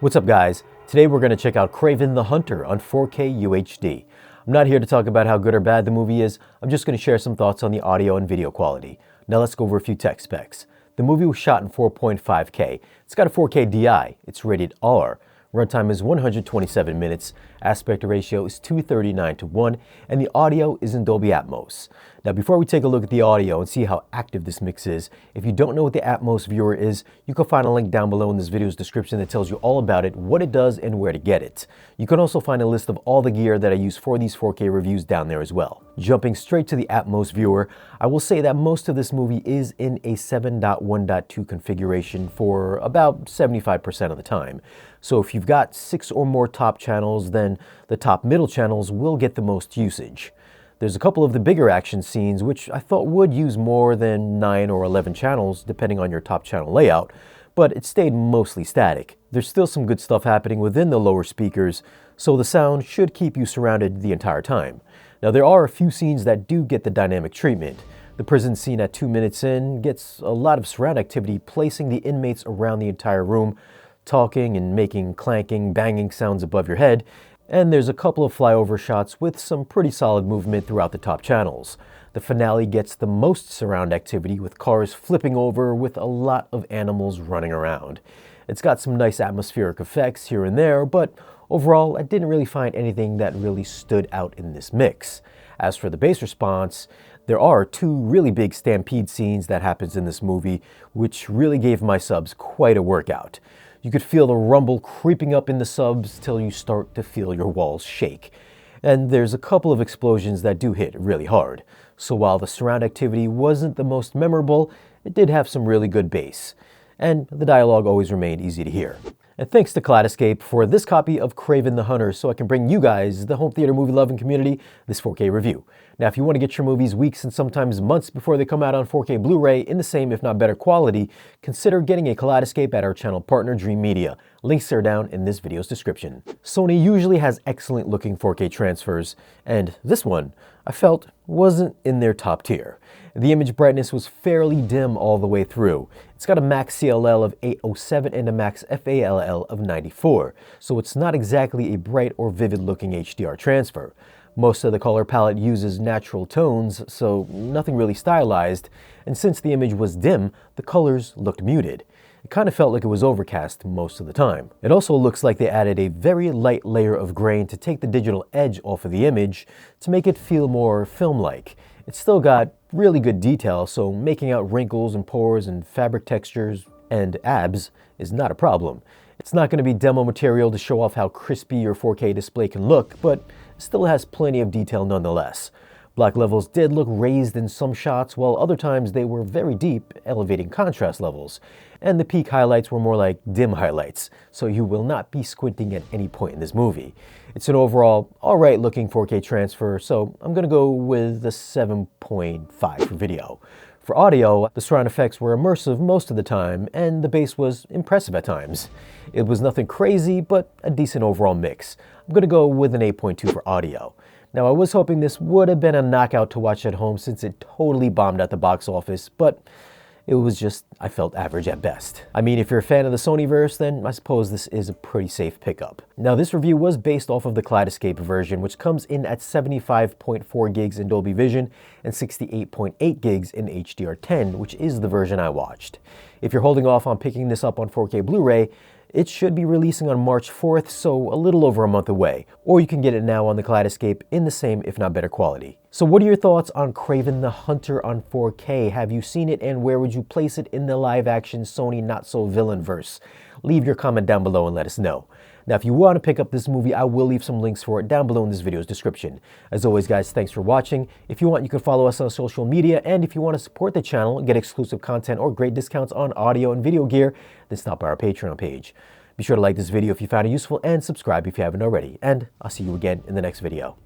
What's up, guys? Today we're going to check out Kraven the Hunter on 4K UHD. I'm not here to talk about how good or bad the movie is. I'm just going to share some thoughts on the audio and video quality. Now let's go over a few tech specs. The movie was shot in 4.5K. It's got a 4K DI. It's rated R. Runtime is 127 minutes, aspect ratio is 239:1, and the audio is in Dolby Atmos. Now before we take a look at the audio and see how active this mix is, if you don't know what the Atmos viewer is, you can find a link down below in this video's description that tells you all about it, what it does, and where to get it. You can also find a list of all the gear that I use for these 4K reviews down there as well. Jumping straight to the Atmos viewer, I will say that most of this movie is in a 7.1.2 configuration for about 75% of the time. So if you've got 6 or more top channels, then the top middle channels will get the most usage. There's a couple of the bigger action scenes which I thought would use more than 9 or 11 channels depending on your top channel layout, but it stayed mostly static. There's still some good stuff happening within the lower speakers, so the sound should keep you surrounded the entire time. Now there are a few scenes that do get the dynamic treatment. The prison scene at 2 minutes in gets a lot of surround activity, placing the inmates around the entire room, talking and making clanking, banging sounds above your head, and there's a couple of flyover shots with some pretty solid movement throughout the top channels. The finale gets the most surround activity with cars flipping over with a lot of animals running around. It's got some nice atmospheric effects here and there, but overall I didn't really find anything that really stood out in this mix. As for the bass response, there are 2 really big stampede scenes that happens in this movie, which really gave my subs quite a workout. You could feel the rumble creeping up in the subs till you start to feel your walls shake. And there's a couple of explosions that do hit really hard. So while the surround activity wasn't the most memorable, it did have some really good bass. And the dialogue always remained easy to hear. And thanks to Kaleidoscape for this copy of Kraven the Hunter so I can bring you guys, the home theater movie loving community, this 4K review. Now if you want to get your movies weeks and sometimes months before they come out on 4K Blu-ray in the same if not better quality, consider getting a Kaleidoscape at our channel partner Dream Media. Links are down in this video's description. Sony usually has excellent looking 4K transfers, and this one I felt wasn't in their top tier. The image brightness was fairly dim all the way through. It's got a max CLL of 807 and a max FALL of 94, so it's not exactly a bright or vivid looking HDR transfer. Most of the color palette uses natural tones, so nothing really stylized, and since the image was dim, the colors looked muted. It kind of felt like it was overcast most of the time. It also looks like they added a very light layer of grain to take the digital edge off of the image to make it feel more film-like. It's still got really good detail, so making out wrinkles and pores and fabric textures and abs is not a problem. It's not going to be demo material to show off how crispy your 4K display can look, but it still has plenty of detail nonetheless. Black levels did look raised in some shots, while other times they were very deep, elevating contrast levels. And the peak highlights were more like dim highlights, so you will not be squinting at any point in this movie. It's an overall alright looking 4K transfer, so I'm gonna go with a 7.5 for video. For audio, the surround effects were immersive most of the time, and the bass was impressive at times. It was nothing crazy, but a decent overall mix. I'm gonna go with an 8.2 for audio. Now I was hoping this would have been a knockout to watch at home since it totally bombed at the box office, but it was just, I felt average at best. I mean, if you're a fan of the Sonyverse, then I suppose this is a pretty safe pickup. Now this review was based off of the Kaleidoscape version, which comes in at 75.4 gigs in Dolby Vision and 68.8 gigs in HDR10, which is the version I watched. If you're holding off on picking this up on 4K Blu-ray, it should be releasing on March 4th, so a little over a month away. Or you can get it now on the Kaleidoscape in the same, if not better quality. So what are your thoughts on Kraven the Hunter on 4K? Have you seen it, and where would you place it in the live-action Sony not-so-villain verse? Leave your comment down below and let us know. Now, if you want to pick up this movie, I will leave some links for it down below in this video's description. As always, guys, thanks for watching. If you want, you can follow us on social media, and if you want to support the channel and get exclusive content or great discounts on audio and video gear, then stop by our Patreon page. Be sure to like this video if you found it useful, and subscribe if you haven't already. And I'll see you again in the next video.